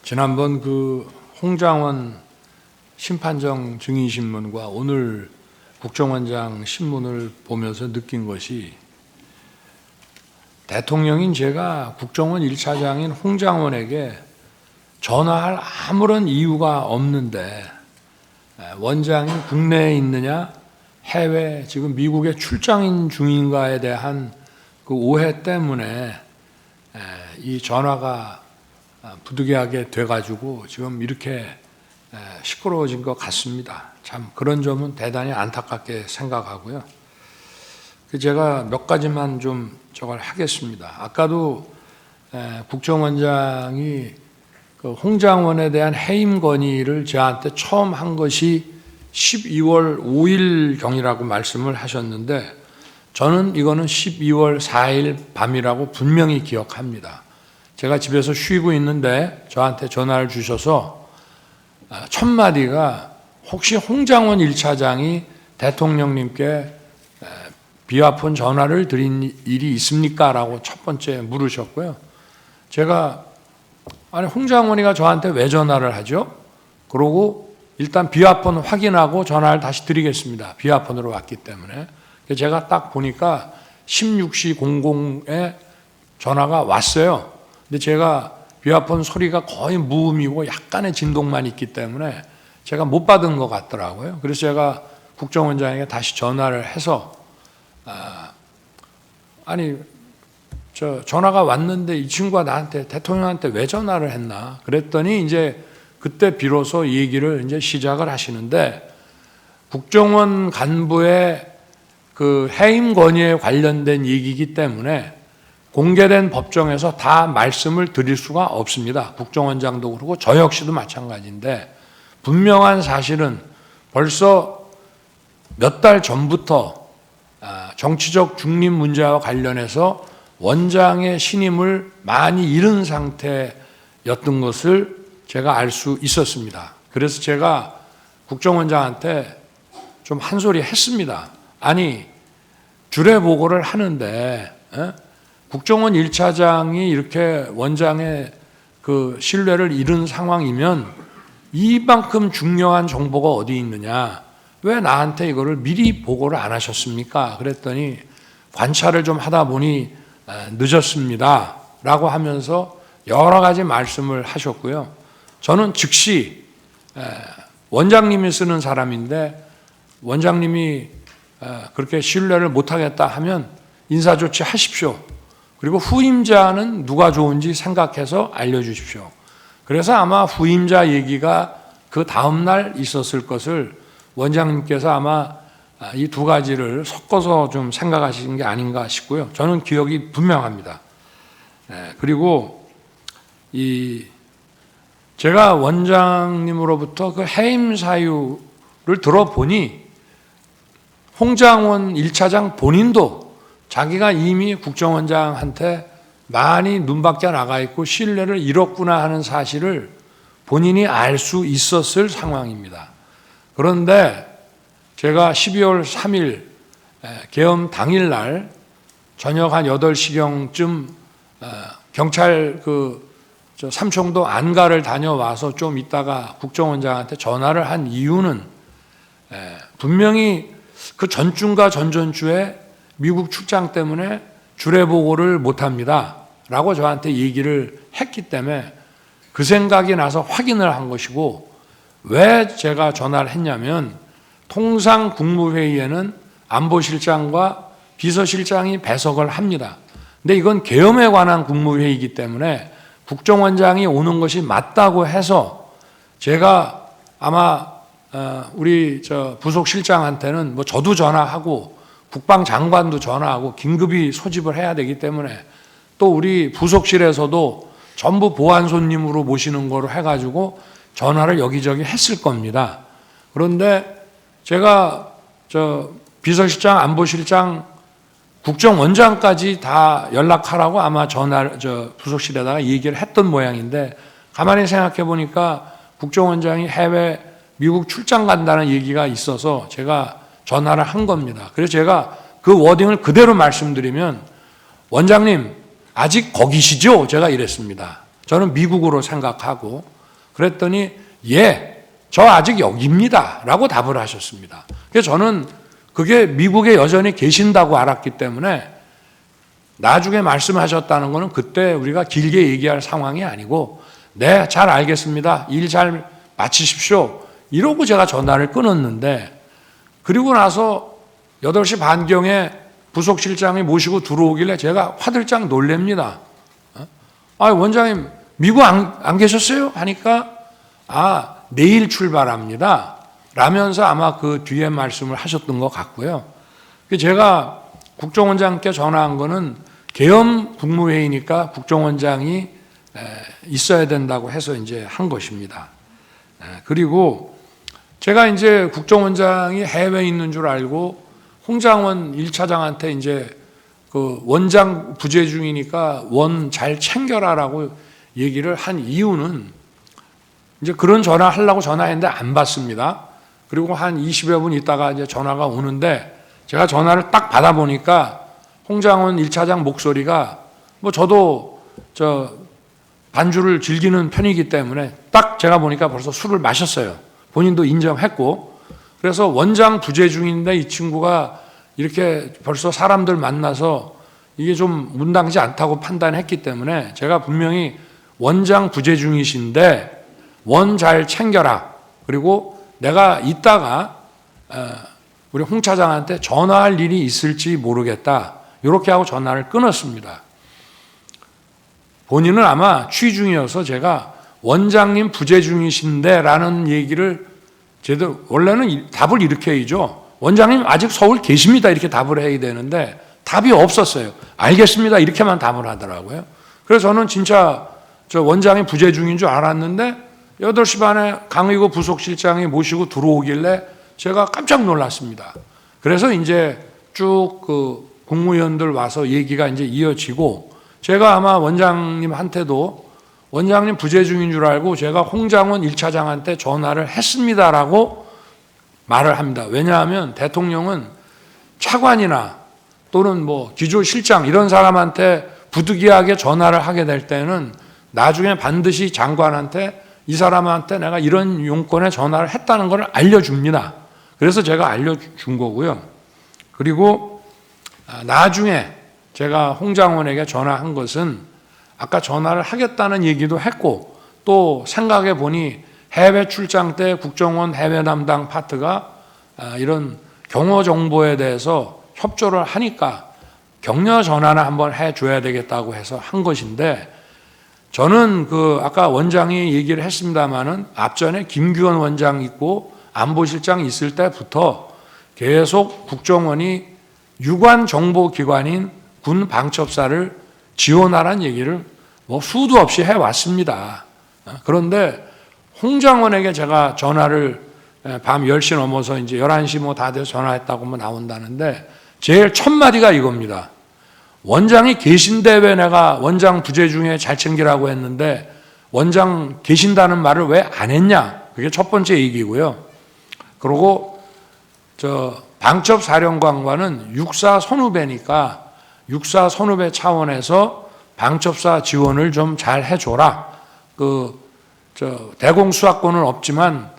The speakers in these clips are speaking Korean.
지난번 그 홍장원 심판정 증인신문과 오늘 국정원장 신문을 보면서 느낀 것이, 대통령인 제가 국정원 1차장인 홍장원에게 전화할 아무런 이유가 없는데 원장이 국내에 있느냐 해외 지금 미국에 출장 중인가에 대한 그 오해 때문에 이 전화가 부득이하게 돼가지고 지금 이렇게 시끄러워진 것 같습니다. 참 그런 점은 대단히 안타깝게 생각하고요. 제가 몇 가지만 좀 저걸 하겠습니다. 아까도 국정원장이 그 홍장원에 대한 해임 건의를 저한테 처음 한 것이 12월 5일경이라고 말씀을 하셨는데, 저는 이거는 12월 4일 밤이라고 분명히 기억합니다. 제가 집에서 쉬고 있는데 저한테 전화를 주셔서 첫 마디가 혹시 홍장원 1차장이 대통령님께 비화폰 전화를 드린 일이 있습니까? 라고 첫 번째 물으셨고요. 제가 아니 홍장원이가 저한테 왜 전화를 하죠? 그러고 일단 비화폰 확인하고 전화를 다시 드리겠습니다. 비화폰으로 왔기 때문에. 제가 딱 보니까 16시 00에 전화가 왔어요. 근데 제가 비화폰 소리가 거의 무음이고 약간의 진동만 있기 때문에 제가 못 받은 것 같더라고요. 그래서 제가 국정원장에게 다시 전화를 해서 아니 저 전화가 왔는데 이 친구가 나한테 대통령한테 왜 전화를 했나 그랬더니 이제 그때 비로소 이 얘기를 이제 시작을 하시는데, 국정원 간부의 그 해임 건의에 관련된 얘기이기 때문에 공개된 법정에서 다 말씀을 드릴 수가 없습니다. 국정원장도 그렇고 저 역시도 마찬가지인데, 분명한 사실은 벌써 몇 달 전부터 정치적 중립 문제와 관련해서 원장의 신임을 많이 잃은 상태였던 것을 제가 알 수 있었습니다. 그래서 제가 국정원장한테 좀 한 소리 했습니다. 아니 주례 보고를 하는데 국정원 1차장이 이렇게 원장의 그 신뢰를 잃은 상황이면 이만큼 중요한 정보가 어디 있느냐, 왜 나한테 이거를 미리 보고를 안 하셨습니까? 그랬더니 관찰을 좀 하다 보니 늦었습니다 라고 하면서 여러 가지 말씀을 하셨고요. 저는 즉시 원장님이 쓰는 사람인데 원장님이 그렇게 신뢰를 못하겠다 하면 인사조치 하십시오. 그리고 후임자는 누가 좋은지 생각해서 알려주십시오. 그래서 아마 후임자 얘기가 그 다음날 있었을 것을 원장님께서 아마 이 두 가지를 섞어서 좀 생각하시는 게 아닌가 싶고요. 저는 기억이 분명합니다. 그리고 제가 원장님으로부터 그 해임 사유를 들어보니 홍장원 1차장 본인도 자기가 이미 국정원장한테 많이 눈밖에 나가 있고 신뢰를 잃었구나 하는 사실을 본인이 알 수 있었을 상황입니다. 그런데 제가 12월 3일 계엄 당일날 저녁 한 8시경쯤 경찰 삼청도 안가를 다녀와서 좀 있다가 국정원장한테 전화를 한 이유는 분명히 그 전주인가 전전주에 미국 출장 때문에 주례 보고를 못합니다 라고 저한테 얘기를 했기 때문에 그 생각이 나서 확인을 한 것이고, 왜 제가 전화를 했냐면 통상 국무회의에는 안보실장과 비서실장이 배석을 합니다. 근데 이건 계엄에 관한 국무회의이기 때문에 국정원장이 오는 것이 맞다고 해서 제가 아마 우리 부속실장한테는 뭐 저도 전화하고 국방장관도 전화하고 긴급히 소집을 해야 되기 때문에 또 우리 부속실에서도 전부 보안 손님으로 모시는 거로 해가지고 전화를 여기저기 했을 겁니다. 그런데 제가 비서실장, 안보실장, 국정원장까지 다 연락하라고 아마 부속실에다가 얘기를 했던 모양인데, 가만히 생각해 보니까 국정원장이 해외 미국 출장 간다는 얘기가 있어서 제가 전화를 한 겁니다. 그래서 제가 그 워딩을 그대로 말씀드리면, 원장님 아직 거기시죠? 제가 이랬습니다. 저는 미국으로 생각하고 그랬더니 예, 저 아직 여기입니다 라고 답을 하셨습니다. 그래서 저는 그게 미국에 여전히 계신다고 알았기 때문에 나중에 말씀하셨다는 것은 그때 우리가 길게 얘기할 상황이 아니고 네, 잘 알겠습니다. 일 잘 마치십시오. 이러고 제가 전화를 끊었는데 그리고 나서 8시 반경에 부속실장이 모시고 들어오길래 제가 화들짝 놀랍니다. 원장님 미국 안 계셨어요? 하니까 내일 출발합니다. 라면서 아마 그 뒤에 말씀을 하셨던 것 같고요. 제가 국정원장께 전화한 거는 계엄 국무회의니까 국정원장이 있어야 된다고 해서 이제 한 것입니다. 그리고 제가 이제 국정원장이 해외에 있는 줄 알고 홍장원 1차장한테 이제 그 원장 부재 중이니까 원 잘 챙겨라라고 얘기를 한 이유는 이제 그런 전화 하려고 전화했는데 안 받습니다. 그리고 한 20여 분 있다가 이제 전화가 오는데 제가 전화를 딱 받아보니까 홍장원 1차장 목소리가 뭐 저도 반주를 즐기는 편이기 때문에 딱 제가 보니까 벌써 술을 마셨어요. 본인도 인정했고. 그래서 원장 부재 중인데 이 친구가 이렇게 벌써 사람들 만나서 이게 좀 문당지 않다고 판단했기 때문에 제가 분명히 원장 부재 중이신데 원 잘 챙겨라. 그리고 내가 이따가 우리 홍 차장한테 전화할 일이 있을지 모르겠다. 이렇게 하고 전화를 끊었습니다. 본인은 아마 취 중이어서 제가 원장님 부재 중이신데 라는 얘기를 제대로 원래는 답을 이렇게 해야죠. 원장님 아직 서울 계십니다. 이렇게 답을 해야 되는데 답이 없었어요. 알겠습니다. 이렇게만 답을 하더라고요. 그래서 저는 진짜 저 원장이 부재 중인 줄 알았는데 8시 반에 강의고 부속실장이 모시고 들어오길래 제가 깜짝 놀랐습니다. 그래서 이제 쭉 그 국무위원들 와서 얘기가 이제 이어지고 제가 아마 원장님한테도 원장님 부재 중인 줄 알고 제가 홍장원 1차장한테 전화를 했습니다라고 말을 합니다. 왜냐하면 대통령은 차관이나 또는 뭐 기조실장 이런 사람한테 부득이하게 전화를 하게 될 때는 나중에 반드시 장관한테 이 사람한테 내가 이런 용건에 전화를 했다는 걸 알려줍니다. 그래서 제가 알려준 거고요. 그리고 나중에 제가 홍장원에게 전화한 것은 아까 전화를 하겠다는 얘기도 했고 또 생각해 보니 해외 출장 때 국정원 해외 담당 파트가 이런 경호 정보에 대해서 협조를 하니까 격려 전화나 한번 해줘야 되겠다고 해서 한 것인데 저는 그 아까 원장이 얘기를 했습니다마는 앞전에 김규원 원장 있고 안보실장 있을 때부터 계속 국정원이 유관 정보기관인 군 방첩사를 지원하라는 얘기를 뭐 수도 없이 해왔습니다. 그런데 홍장원에게 제가 전화를 밤 10시 넘어서 이제 11시 뭐 다 돼서 전화했다고 뭐 나온다는데 제일 첫 마디가 이겁니다. 원장이 계신데 왜 내가 원장 부재 중에 잘 챙기라고 했는데 원장 계신다는 말을 왜 안 했냐? 그게 첫 번째 얘기고요. 그리고 방첩사령관과는 육사 선후배니까 육사 선후배 차원에서 방첩사 지원을 좀 잘 해줘라. 대공수사권은 없지만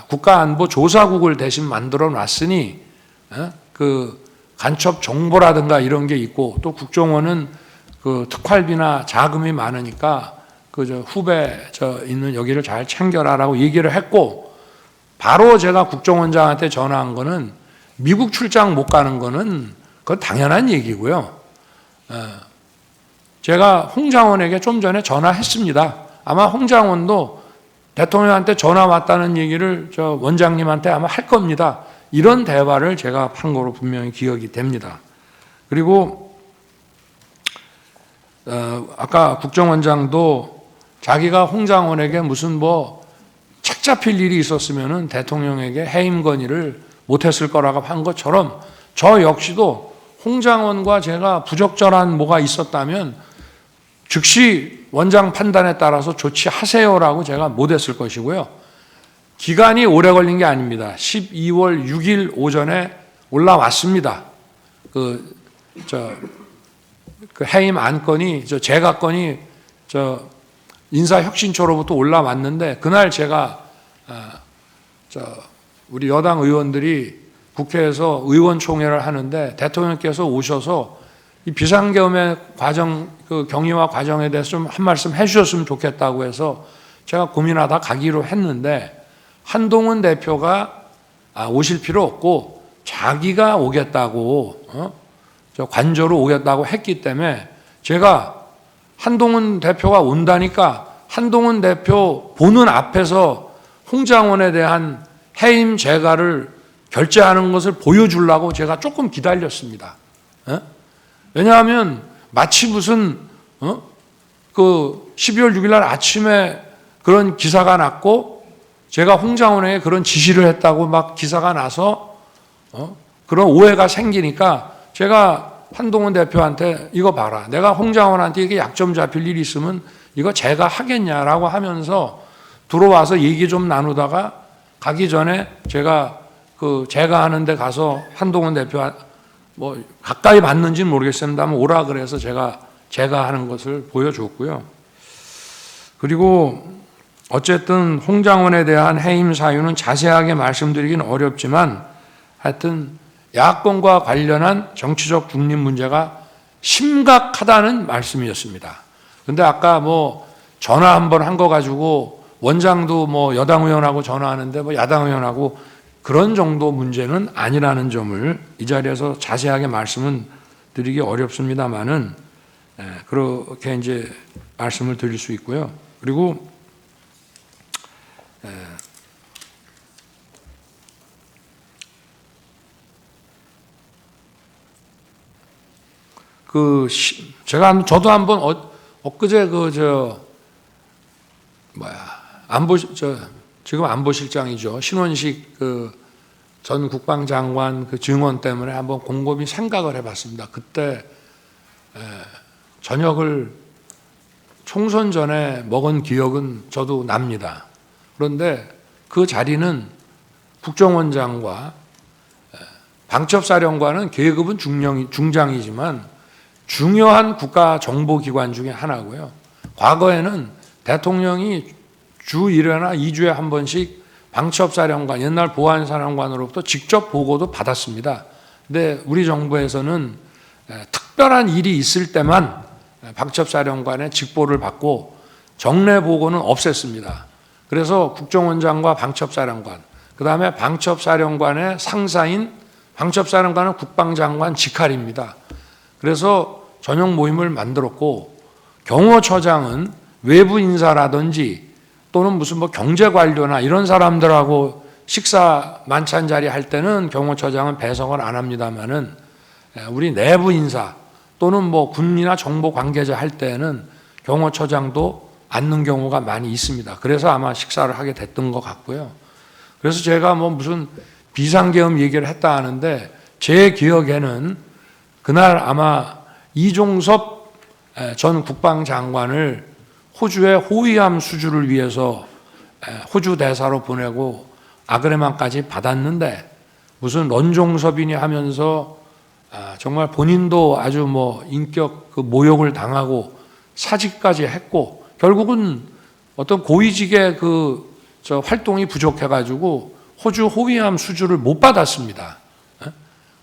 국가안보조사국을 대신 만들어 놨으니 그 간첩 정보라든가 이런 게 있고 또 국정원은 그 특활비나 자금이 많으니까 후배 있는 여기를 잘 챙겨라라고 얘기를 했고 바로 제가 국정원장한테 전화한 거는 미국 출장 못 가는 거는 그건 당연한 얘기고요. 제가 홍장원에게 좀 전에 전화했습니다. 아마 홍장원도 대통령한테 전화 왔다는 얘기를 원장님한테 아마 할 겁니다. 이런 대화를 제가 한 거로 분명히 기억이 됩니다. 그리고 아까 국정원장도 자기가 홍장원에게 무슨 뭐 책 잡힐 일이 있었으면은 대통령에게 해임 건의를 못했을 거라고 한 것처럼 저 역시도 홍장원과 제가 부적절한 뭐가 있었다면 즉시 원장 판단에 따라서 조치하세요라고 제가 못했을 것이고요. 기간이 오래 걸린 게 아닙니다. 12월 6일 오전에 올라왔습니다. 그 해임 안건이 제가 건이 인사혁신처로부터 올라왔는데 그날 제가 우리 여당 의원들이 국회에서 의원총회를 하는데 대통령께서 오셔서 이 비상계엄의 과정, 그 경위와 과정에 대해서 좀 한 말씀 해주셨으면 좋겠다고 해서 제가 고민하다 가기로 했는데 한동훈 대표가 오실 필요 없고 자기가 오겠다고 관저로 오겠다고 했기 때문에 제가 한동훈 대표가 온다니까 한동훈 대표 보는 앞에서 홍장원에 대한 해임 재가를 결재하는 것을 보여주려고 제가 조금 기다렸습니다. 왜냐하면 마치 무슨 그 12월 6일 날 아침에 그런 기사가 났고 제가 홍장원에게 그런 지시를 했다고 막 기사가 나서 그런 오해가 생기니까 제가 한동훈 대표한테 이거 봐라. 내가 홍장원한테 이게 약점 잡힐 일이 있으면 이거 제가 하겠냐라고 하면서 들어와서 얘기 좀 나누다가 가기 전에 제가 하는 데 가서 한동훈 대표 뭐 가까이 봤는지는 모르겠습니다만 오라 그래서 제가 하는 것을 보여줬고요. 그리고 어쨌든 홍장원에 대한 해임 사유는 자세하게 말씀드리긴 어렵지만 하여튼 야권과 관련한 정치적 중립 문제가 심각하다는 말씀이었습니다. 근데 아까 뭐 전화 한번 한 거 가지고 원장도 뭐 여당 의원하고 전화하는데 뭐 야당 의원하고 그런 정도 문제는 아니라는 점을 이 자리에서 자세하게 말씀은 드리기 어렵습니다만은 그렇게 이제 말씀을 드릴 수 있고요. 그리고 저도 한번 엊그제 지금 안보실장이죠. 신원식 전 국방장관 그 증언 때문에 한번 곰곰이 생각을 해봤습니다. 그때 저녁을 총선 전에 먹은 기억은 저도 납니다. 그런데 그 자리는 국정원장과 방첩사령관은 계급은 중장이지만 중요한 국가정보기관 중에 하나고요. 과거에는 대통령이 주 1회나 2주에 한 번씩 방첩사령관, 옛날 보안사령관으로부터 직접 보고도 받았습니다. 근데 우리 정부에서는 특별한 일이 있을 때만 방첩사령관의 직보를 받고 정례 보고는 없앴습니다. 그래서 국정원장과 방첩사령관, 그 다음에 방첩사령관의 상사인 방첩사령관은 국방장관 직할입니다. 그래서 전용 모임을 만들었고 경호처장은 외부 인사라든지 또는 무슨 뭐 경제관료나 이런 사람들하고 식사 만찬 자리 할 때는 경호처장은 배석을 안 합니다만은 우리 내부 인사 또는 뭐 군이나 정보 관계자 할 때는 경호처장도 앉는 경우가 많이 있습니다. 그래서 아마 식사를 하게 됐던 것 같고요. 그래서 제가 뭐 무슨 비상계엄 얘기를 했다 하는데 제 기억에는 그날 아마 이종섭 전 국방장관을 호주의 호위함 수주를 위해서 호주 대사로 보내고 아그레만까지 받았는데 무슨 런종섭이니 하면서 정말 본인도 아주 뭐 인격 그 모욕을 당하고 사직까지 했고 결국은 어떤 고위직의 활동이 부족해가지고 호주 호위함 수주를 못 받았습니다.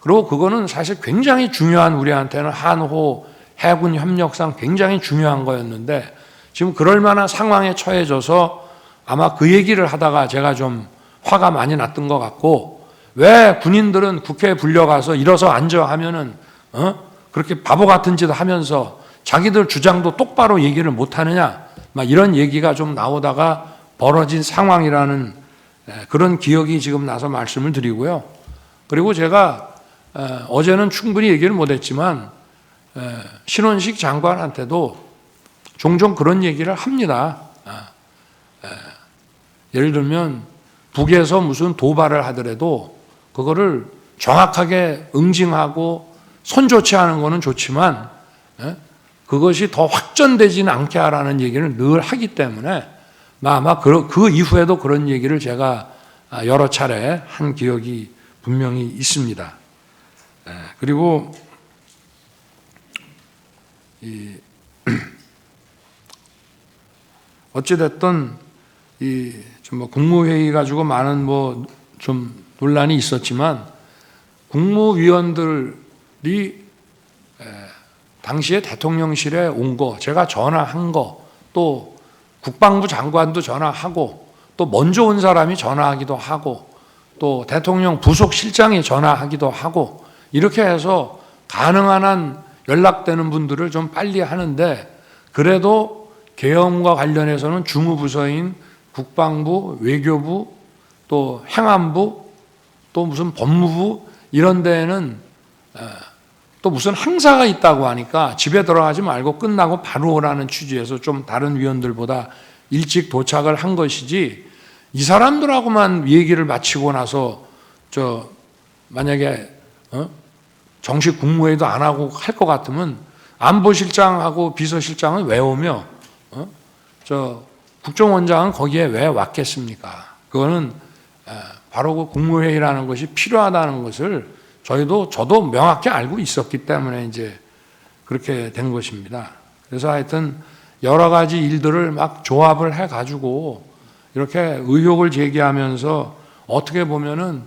그리고 그거는 사실 굉장히 중요한 우리한테는 한호 해군 협력상 굉장히 중요한 거였는데 지금 그럴 만한 상황에 처해져서 아마 그 얘기를 하다가 제가 좀 화가 많이 났던 것 같고 왜 군인들은 국회에 불려가서 일어서 앉아 하면은 그렇게 바보 같은 짓을 하면서 자기들 주장도 똑바로 얘기를 못 하느냐 막 이런 얘기가 좀 나오다가 벌어진 상황이라는 그런 기억이 지금 나서 말씀을 드리고요. 그리고 제가 어제는 충분히 얘기를 못했지만 신원식 장관한테도 종종 그런 얘기를 합니다. 예를 들면 북에서 무슨 도발을 하더라도 그거를 정확하게 응징하고 손좋지 않은 거는 좋지만 그것이 더 확전되지는 않게 하라는 얘기를 늘 하기 때문에 아마 그 이후에도 그런 얘기를 제가 여러 차례 한 기억이 분명히 있습니다. 그리고 어찌됐든 뭐 국무회의 가지고 많은 뭐 좀 논란이 있었지만 국무위원들이 당시에 대통령실에 온 거, 제가 전화한 거, 또 국방부 장관도 전화하고, 또 먼저 온 사람이 전화하기도 하고, 또 대통령 부속실장이 전화하기도 하고, 이렇게 해서 가능한 한 연락되는 분들을 좀 빨리 하는데, 그래도 계엄과 관련해서는 주무부서인 국방부, 외교부, 또 행안부, 또 무슨 법무부 이런 데에는 또 무슨 행사가 있다고 하니까 집에 들어가지 말고 끝나고 바로 오라는 취지에서 좀 다른 위원들보다 일찍 도착을 한 것이지, 이 사람들하고만 얘기를 마치고 나서 만약에 정식 국무회의도 안 하고 할 것 같으면 안보실장하고 비서실장은 왜 오며 국정원장은 거기에 왜 왔겠습니까? 그거는 바로 그 국무회의라는 것이 필요하다는 것을 저도 명확히 알고 있었기 때문에 이제 그렇게 된 것입니다. 그래서 하여튼 여러 가지 일들을 막 조합을 해가지고 이렇게 의혹을 제기하면서 어떻게 보면은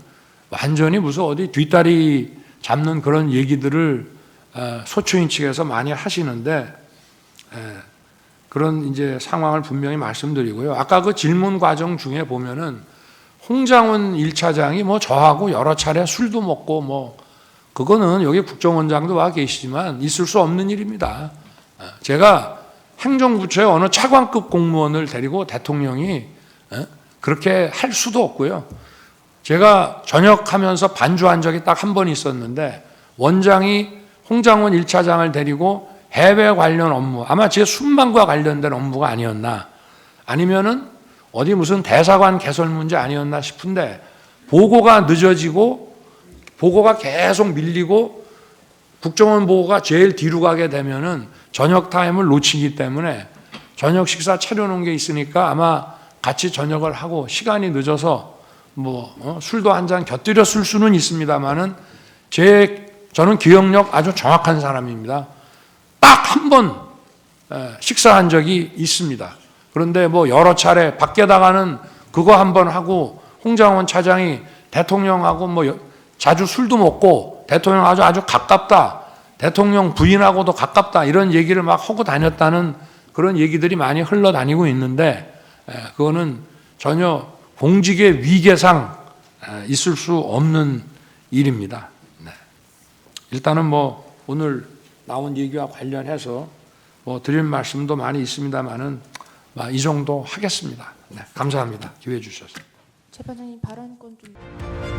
완전히 무슨 어디 뒷다리 잡는 그런 얘기들을 소추인 측에서 많이 하시는데, 그런 이제 상황을 분명히 말씀드리고요. 아까 그 질문 과정 중에 보면은 홍장훈 1차장이 뭐 저하고 여러 차례 술도 먹고 뭐, 그거는 여기 국정원장도 와 계시지만 있을 수 없는 일입니다. 제가 행정부처의 어느 차관급 공무원을 데리고 대통령이 그렇게 할 수도 없고요. 제가 전역하면서 반주한 적이 딱 한 번 있었는데, 원장이 홍장훈 1차장을 데리고 해외 관련 업무, 아마 제 순방과 관련된 업무가 아니었나, 아니면은 어디 무슨 대사관 개설 문제 아니었나 싶은데, 보고가 늦어지고 보고가 계속 밀리고 국정원 보고가 제일 뒤로 가게 되면은 저녁 타임을 놓치기 때문에 저녁 식사 차려놓은 게 있으니까 아마 같이 저녁을 하고 시간이 늦어서 뭐 술도 한 잔 곁들였을 수는 있습니다만은 저는 기억력 아주 정확한 사람입니다. 딱 한 번 식사한 적이 있습니다. 그런데 뭐 여러 차례 밖에다가는 그거 한 번 하고, 홍장원 차장이 대통령하고 뭐 자주 술도 먹고 대통령하고 아주 가깝다, 대통령 부인하고도 가깝다, 이런 얘기를 막 하고 다녔다는 그런 얘기들이 많이 흘러다니고 있는데, 그거는 전혀 공직의 위계상 있을 수 없는 일입니다. 일단은 뭐 오늘 나온 얘기와 관련해서 뭐 드릴 말씀도 많이 있습니다만은 이 정도 하겠습니다. 감사합니다. 기회 주셔서. 재판장님 발언권 좀.